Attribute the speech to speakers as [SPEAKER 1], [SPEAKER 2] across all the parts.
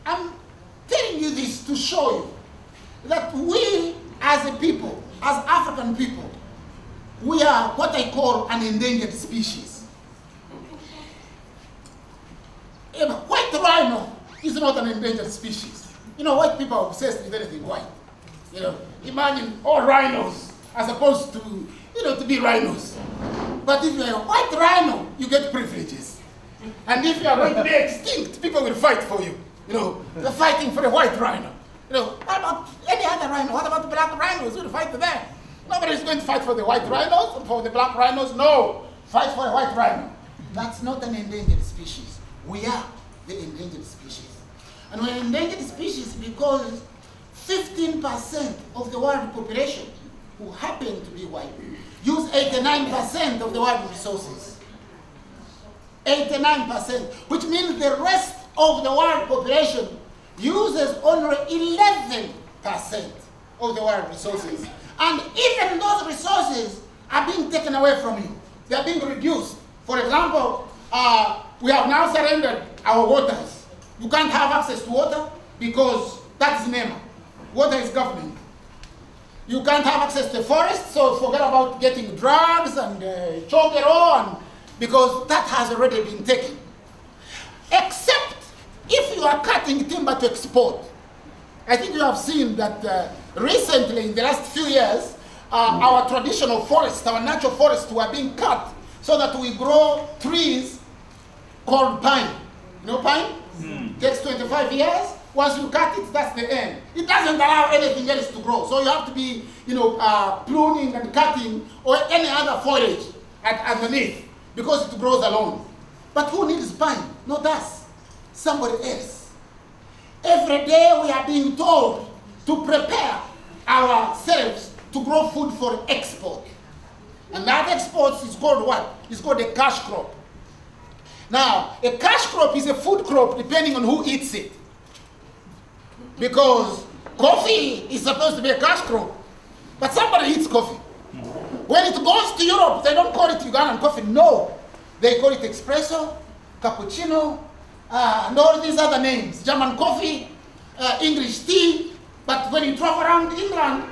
[SPEAKER 1] I'm telling you this to show you that we as a people, as African people, we are what I call an endangered species. A white rhino is not an endangered species. You know, white people are obsessed with anything white. You know, imagine all rhinos as opposed to, you know, to be rhinos. But if you're a white rhino, you get privileges. And if you are going to be extinct, people will fight for you. You know, they're fighting for a white rhino. You know, what about any other rhino? What about the black rhinos? Who will fight for them? Nobody's going to fight for the white rhinos and for the black rhinos. No, fight for a white rhino. That's not an endangered species. We are the endangered species. And we're an endangered species because 15% of the world population who happen to be white use 89% of the world resources. 89%, which means the rest of the world population uses only 11% of the world resources. And even those resources are being taken away from you. They are being reduced. For example, we have now surrendered our waters. You can't have access to water because that's NEMA. Water is government. You can't have access to forest, so forget about getting drugs and chokero, because that has already been taken. Except if you are cutting timber to export. I think you have seen that recently, in the last few years, our traditional forests, our natural forests were being cut so that we grow trees called pine. You know pine? Takes 25 years. Once you cut it, that's the end. It doesn't allow anything else to grow. So you have to be, you know, pruning and cutting or any other foliage underneath because it grows alone. But who needs pine? Not us. Somebody else. Every day we are being told to prepare ourselves to grow food for export. And that export is called what? It's called a cash crop. Now, a cash crop is a food crop depending on who eats it. Because coffee is supposed to be a cash crop, but somebody eats coffee. When it goes to Europe, they don't call it Ugandan coffee. No, they call it espresso, cappuccino, and all these other names. German coffee, English tea. But when you travel around England,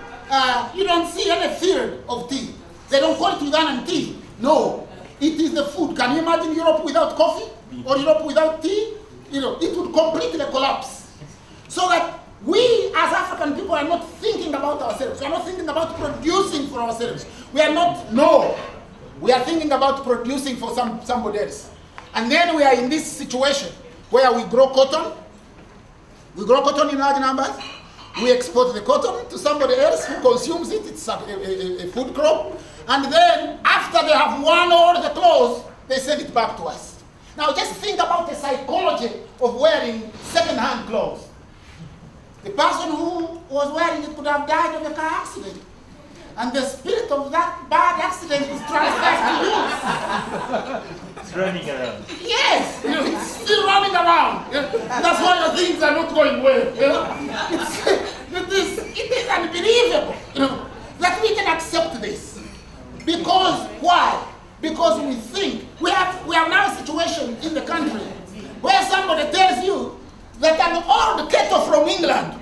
[SPEAKER 1] you don't see any field of tea. They don't call it Ugandan tea. No, it is the food. Can you imagine Europe without coffee or Europe without tea? You know, it would completely collapse. So that we as African people are not thinking about ourselves. We are not thinking about producing for ourselves. We are not, no. We are thinking about producing for somebody else. And then we are in this situation where we grow cotton. We grow cotton in large numbers. We export the cotton to somebody else who consumes it. It's a food crop. And then after they have worn all the clothes, they send it back to us. Now just think about the psychology of wearing second-hand clothes. The person who was wearing it could have died of a car accident. And the spirit of that bad accident is transferred to you.
[SPEAKER 2] It's running around.
[SPEAKER 1] Yes, you know, it's still running around. That's why your things are not going well. You know? It is unbelievable, you know, that we can accept this. Because why? Because we think we have now a situation in the country where somebody tells you that an old kettle from England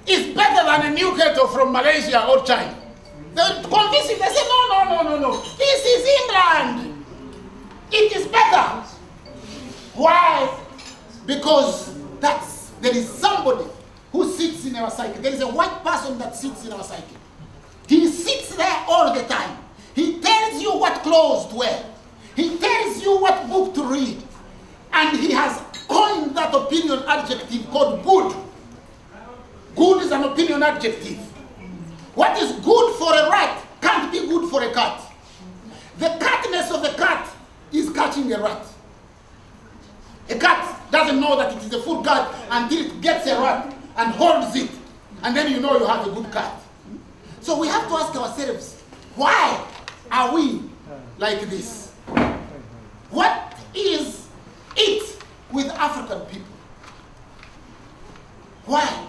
[SPEAKER 1] is better than a new kettle from Malaysia or China. They convince you, they say, no. This is England. It is better. Why? Because there is somebody who sits in our psyche. There is a white person that sits in our psyche. He sits there all the time. He tells you what clothes to wear. He tells you what book to read. And he has coined that opinion adjective called good. Good is an opinion adjective. What is good for a rat can't be good for a cat. The catness of a cat is catching a rat. A cat doesn't know that it is a full cat until it gets a rat and holds it. And then you know you have a good cat. So we have to ask ourselves, why are we like this? What is it with African people? Why?